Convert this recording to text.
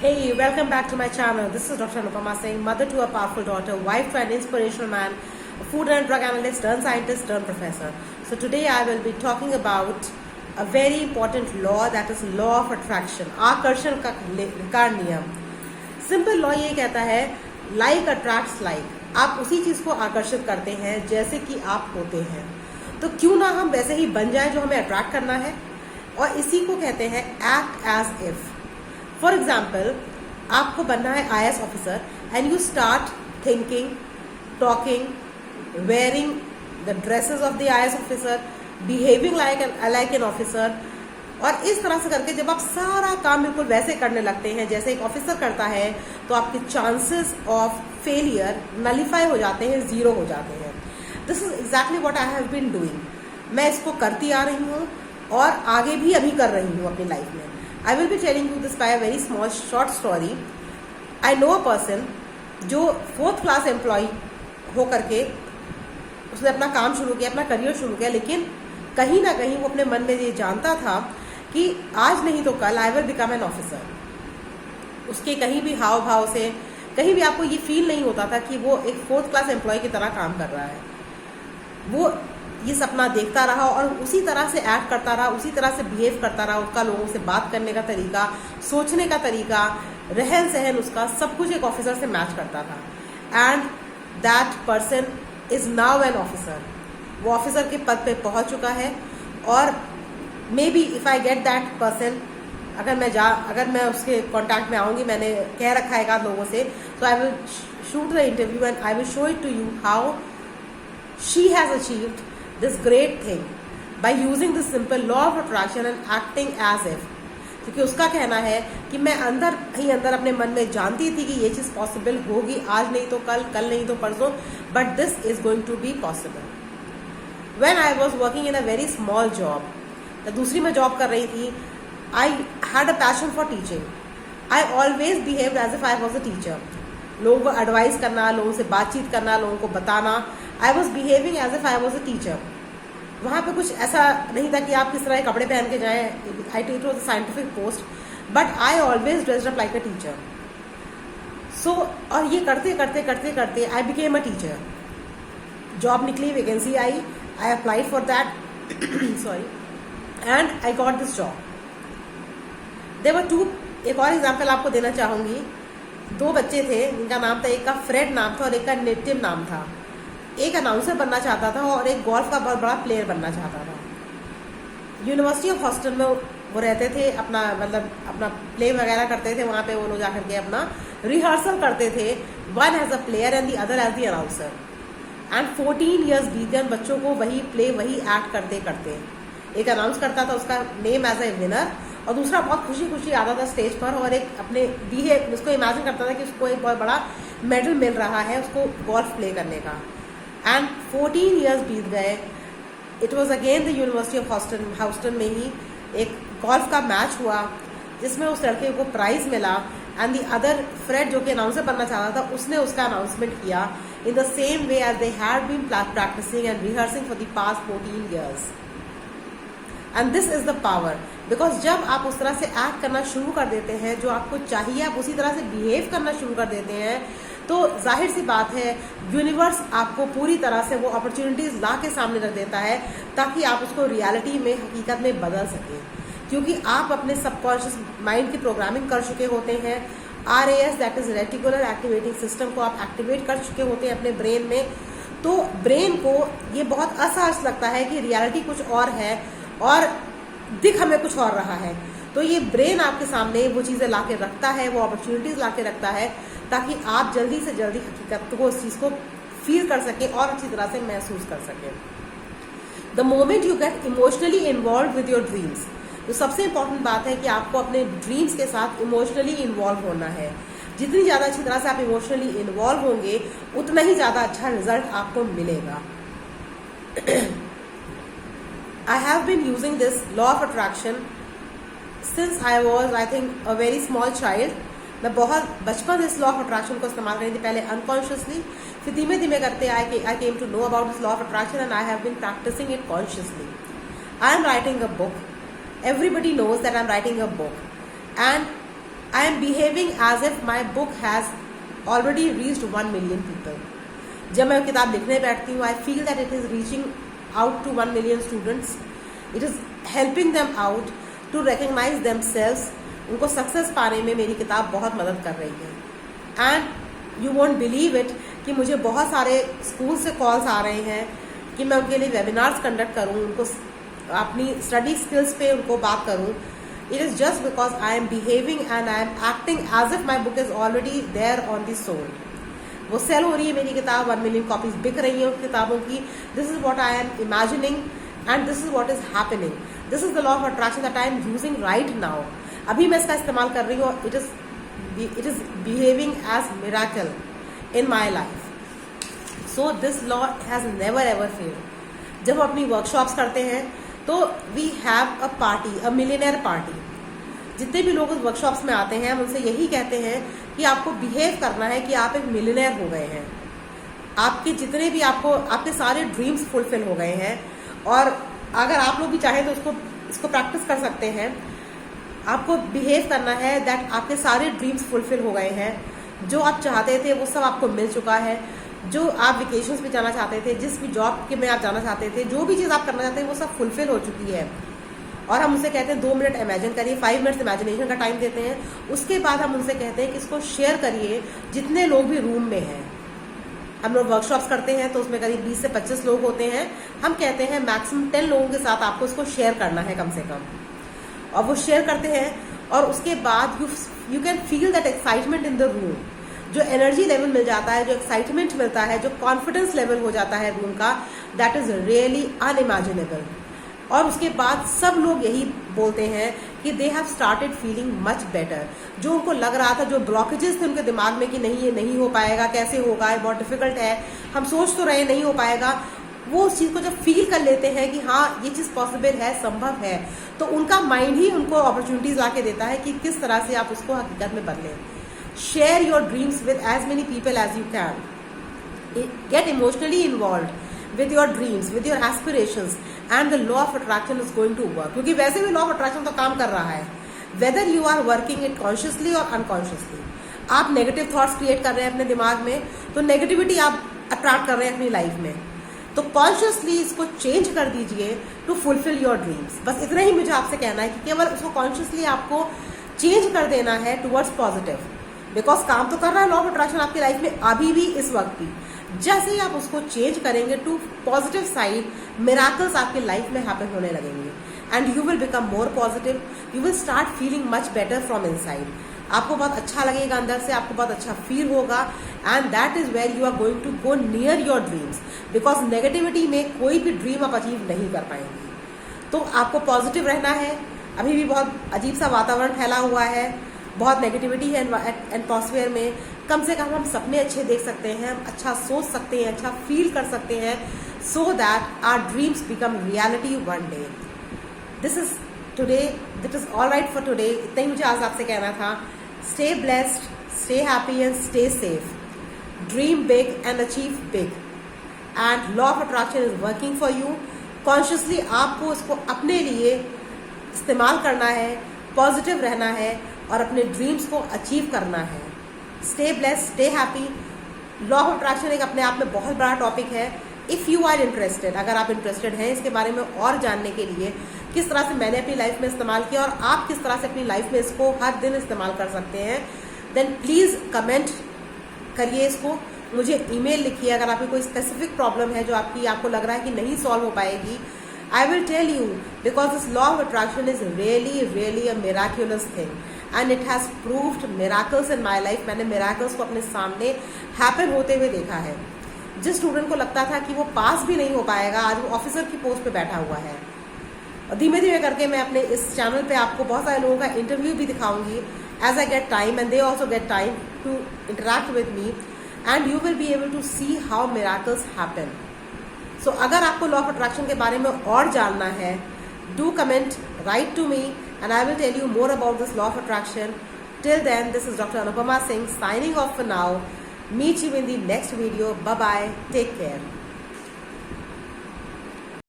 Hey, welcome back to my channel. This is Dr. Anupama Singh, mother to a powerful daughter, wife to an inspirational man, a food and drug analyst, turned scientist, turned professor. So today I will be talking about a very important law, that is law of attraction, आकर्षण का नियम. Simple law ये कहता है like attracts like. आप उसी चीज को आकर्षित करते हैं जैसे कि आप होते हैं. तो क्यों ना हम वैसे ही बन जाएं जो हमें अट्रैक्ट करना है. और इसी को कहते हैं act as if. For example, आपको बनना है IAS officer and you start thinking, talking, wearing the dresses of the IAS officer, behaving like an officer. और इस तरह से करके जब आप सारा काम बिल्कुल वैसे करने लगते हैं जैसे एक ऑफिसर करता है, तो आपके चांसेस ऑफ फेलियर नलीफाई हो जाते हैं, जीरो हो जाते हैं. This is exactly what I have been doing. मैं इसको करती आ रही हूँ और आगे भी अभी कर रही हूँ अपनी लाइफ में. I will be telling you this by a very small short story. I know a person जो 4th क्लास एम्प्लॉय हो करके उसने अपना काम शुरू किया, अपना करियर शुरू किया, लेकिन कहीं ना कहीं वो अपने मन में ये जानता था कि आज नहीं तो कल I will become an officer. उसके कहीं भी हाव भाव से कहीं भी आपको ये फील नहीं होता था कि वो एक 4th क्लास एम्प्लॉय की तरह काम कर रहा है. वो ये सपना देखता रहा और उसी तरह से एक्ट करता रहा, उसी तरह से बिहेव करता रहा. उसका लोगों से बात करने का तरीका, सोचने का तरीका, रहन सहन, उसका सब कुछ एक ऑफिसर से मैच करता था. And that person is now an officer. वो ऑफिसर के पद पे पहुंच चुका है. और may be if I get that person, अगर मैं उसके कॉन्टैक्ट में आऊंगी, मैंने कह रखा है एक आध लोगों से, तो I will shoot the interview and I will show it to you how she has achieved this great thing by using this simple law of attraction and acting as if. क्योंकि उसका कहना है कि मैं अंदर ही अंदर अपने मन में जानती थी कि ये चीज पॉसिबल होगी, आज नहीं तो कल, कल नहीं तो परसों, but this is going to be possible. When I was working in a very small job, दूसरी मैं जॉब कर रही थी, I had a passion for teaching. I always behaved as if I was a teacher. लोगों को advice करना, लोगों से बातचीत करना, लोगों को बताना, I was behaving as if I was a teacher. वहाँ पे कुछ ऐसा नहीं था कि आप किस तरह कपड़े पहन के जाएं. It was a scientific post, but I always dressed up like a teacher. So और ये करते करते करते करते I became a teacher. Job निकली, वैकेंसी आई, I applied for that sorry, and I got this job. There were two. एक और एग्जाम्पल आपको देना चाहूंगी. 2 बच्चे थे जिनका नाम था, एक का फ्रेड नाम था और एक का नितिन नाम था. एक अनाउंसर बनना चाहता था और एक गोल्फ का बहुत बड़ा प्लेयर बनना चाहता था. यूनिवर्सिटी ऑफ हॉस्टल में वो रहते थे, अपना प्ले वगैरह करते थे. वहाँ पे वो लोग जाकर के अपना रिहर्सल करते थे, one as a player and the other as the announcer. And 14 years बीत गए बच्चों को वही प्ले, वही एक्ट करते करते. एक अनाउंस करता था उसका नेम एज ए विनर, और दूसरा बहुत खुशी खुशी आता था स्टेज पर और एक अपने उसको इमेजिन करता था कि उसको एक बहुत बड़ा मेडल मिल रहा है उसको गोल्फ प्ले करने का. एंड 14 ईयर्स बीत गए. It was again the university of Houston में ही एक गोल्फ का मैच हुआ जिसमें उस लड़के को प्राइज मिला. एंड द अदर फ्रेड जो कि अनाउंसर बनना चाहता था, उसने उसका अनाउंसमेंट किया in the same way as they had been practising and rehearsing for the past 14 years. And this is the power. Because जब आप उस तरह से एक्ट करना शुरू कर देते हैं, जो आपको चाहिए, आप उसी तरह से बिहेव करना शुरू कर देते हैं, तो जाहिर सी बात है यूनिवर्स आपको पूरी तरह से वो अपॉर्चुनिटीज ला के सामने रख देता है ताकि आप उसको रियलिटी में, हकीकत में बदल सकें. क्योंकि आप अपने सबकॉन्शियस माइंड की प्रोग्रामिंग कर चुके होते हैं. RAS, that is reticular activating system, को आप एक्टिवेट कर चुके होते हैं अपने ब्रेन में. तो ब्रेन को ये बहुत असहज लगता है कि रियलिटी कुछ और है और दिख हमें कुछ और रहा है. तो ये ब्रेन आपके सामने वो चीज़ें ला के रखता है, वो अपॉर्चुनिटीज ला के रखता है ताकि आप जल्दी से जल्दी हकीकत को, उस चीज़ को फील कर सकें और अच्छी तरह से महसूस कर सकें. The moment you get emotionally involve with your dreams, तो सबसे इंपॉर्टेंट बात है कि आपको अपने ड्रीम्स के साथ इमोशनली इन्वॉल्व होना है. जितनी ज़्यादा अच्छी तरह से आप इमोशनली इन्वॉल्व होंगे, उतना ही ज़्यादा अच्छा रिजल्ट आपको मिलेगा. I have been using this law of attraction since I was, I think, a very small child. मैं बहुत बचपन इस लॉ ऑफ अट्रैक्शन को इस्तेमाल कर रही थी, पहले अनकॉन्शियसली, फिर धीमे धीमे करते I came to know about this law of attraction and I have been practising it consciously. I am writing a book. Everybody knows that I'm writing a book, and I am behaving as if my book has already reached 1 million people. जब मैं किताब लिखने बैठती हूँ, I feel that it is reaching out to 1 million students. It is helping them out to recognize themselves. उनको success पाने में मेरी किताब बहुत मदद कर रही है. And you won't believe it कि मुझे बहुत सारे स्कूल से कॉल्स आ रहे हैं कि मैं उनके लिए वेबिनार्स कंडक्ट करूँ, उनको अपनी स्टडी स्किल्स पे उनको बात करूँ. It is just because I am behaving and I am acting as if my book is already there on the sold. वो सेल हो रही है मेरी किताब, 1 मिलियन कॉपीज बिक रही हैं उन किताबों की. This is what I am imagining and this is what is happening. This is the law of attraction that I am using right now. अभी मैं इसका इस्तेमाल कर रही हूँ. It is behaving as miracle in my life. So this law has never ever failed. जब हम अपनी वर्कशॉप्स करते हैं तो we have a party, a millionaire party. जितने भी लोग उस वर्कशॉप्स में आते हैं हम उनसे यही कहते हैं कि आपको बिहेव करना है कि आप एक मिलियनेयर हो गए हैं. आपके जितने भी आपके सारे ड्रीम्स फुलफिल हो गए हैं. और अगर आप लोग भी चाहें तो इसको प्रैक्टिस कर सकते हैं. आपको बिहेव करना है दैट आपके सारे ड्रीम्स फुलफिल हो गए हैं. जो आप चाहते थे वो सब आपको मिल चुका है. जो आप वेकेशंस पे जाना चाहते थे, जिस भी जॉब के में आप जाना चाहते थे, जो भी चीज़ आप करना चाहते हैं वो सब फुलफिल हो चुकी है. और हम उनसे कहते हैं 2 मिनट इमेजिन करिए, 5 मिनट्स इमेजिनेशन का टाइम देते हैं. उसके बाद हम उनसे कहते हैं कि इसको शेयर करिए जितने लोग भी रूम में हैं. हम लोग वर्कशॉप्स करते हैं तो उसमें करीब 20 से 25 लोग होते हैं. हम कहते हैं मैक्सिमम 10 लोगों के साथ आपको इसको शेयर करना है कम से कम. और वो शेयर करते हैं और उसके बाद you can feel that excitement in the room. जो एनर्जी लेवल मिल जाता है, जो एक्साइटमेंट मिलता है, जो कॉन्फिडेंस लेवल हो जाता है रूम का, दैट इज रियली अनइमेजिनेबल. और उसके बाद सब लोग यही बोलते हैं कि they have started feeling much better. जो उनको लग रहा था, जो ब्लॉकेजेस थे उनके दिमाग में कि नहीं ये नहीं हो पाएगा, कैसे होगा, ये बहुत डिफिकल्ट है, हम सोच तो रहे नहीं हो पाएगा, वो उस चीज़ को जब फील कर लेते हैं कि हाँ ये चीज़ पॉसिबल है, संभव है, तो उनका माइंड ही उनको अपॉर्चुनिटीज ला के देता है कि किस तरह से आप उसको हकीकत में बदलें. Share your dreams with as many people as you can. Get emotionally involved with your dreams, with your aspirations, and the law of attraction is going to work. क्योंकि वैसे भी law of attraction तो काम कर रहा है. Whether you are working it consciously or unconsciously. आप negative thoughts create कर रहे हैं अपने दिमाग में, तो negativity आप attract कर रहे हैं अपनी लाइफ में. तो कॉन्शियसली इसको चेंज कर दीजिए टू फुलफिल योर ड्रीम्स. बस इतना ही मुझे आपसे कहना है कि केवल उसको कॉन्शियसली आपको चेंज कर देना है टुवर्ड्स पॉजिटिव. बिकॉज काम तो कर रहा है लॉ ऑफ अट्रैक्शन आपकी लाइफ में अभी भी, इस वक्त भी. जैसे ही आप उसको चेंज करेंगे टू पॉजिटिव साइड, मिराकल्स आपकी लाइफ में हैपन होने लगेंगे. And you will become more positive. You will start feeling much better from inside. आपको बहुत अच्छा लगेगा अंदर से, आपको बहुत अच्छा फील होगा. And that is where you are going to go near your dreams. Because negativity में कोई भी ड्रीम आप अचीव नहीं कर पाएंगे. तो आपको पॉजिटिव रहना है. अभी भी बहुत अजीब सा वातावरण फैला हुआ है, बहुत नेगेटिविटी है एटमॉस्फेयर में. कम से कम हम सपने अच्छे देख सकते हैं, हम अच्छा सोच सकते हैं, अच्छा फील कर सकते हैं, so that our dreams become reality one day. This is today, that is all right for today. इतना ही मुझे आज आपसे कहना था. Stay blessed, stay happy and stay safe. Dream big and achieve big. And law of attraction is working for you. Consciously आपको इसको अपने लिए इस्तेमाल करना है, पॉजिटिव रहना है और अपने ड्रीम्स को अचीव करना है. Stay blessed, stay happy. Law of attraction एक अपने आप में बहुत बड़ा टॉपिक है. इफ़ यू आर इंटरेस्टेड, अगर आप इंटरेस्टेड हैं इसके बारे में और जानने के लिए, किस तरह से मैंने अपनी लाइफ में इस्तेमाल किया और आप किस तरह से अपनी लाइफ में इसको हर दिन इस्तेमाल कर सकते हैं, देन प्लीज़ कमेंट करिए इसको, मुझे ईमेल लिखिए. अगर आपकी कोई स्पेसिफिक प्रॉब्लम है जो आपको लग रहा है कि नहीं सॉल्व हो पाएगी, I will tell you, because this law of attraction is really a miraculous thing and it has proved miracles in my life. मैंने miracles को अपने सामने happen होते हुए देखा है. जिस स्टूडेंट को लगता था कि वो पास भी नहीं हो पाएगा, आज वो ऑफिसर की पोस्ट पे बैठा हुआ है. और धीमे धीमे करके मैं अपने इस चैनल पे आपको बहुत सारे लोगों का इंटरव्यू भी दिखाऊंगी as I get time and they also get time to interact with me and you will be able to see how miracles happen. So अगर आपको लॉ ऑफ अट्रैक्शन के बारे में और जानना है, do comment, write to me and I will tell you more about this law of attraction. Till then, this is Dr. Anupama Singh signing off for now. Meet you in the next video. Bye bye. Take care.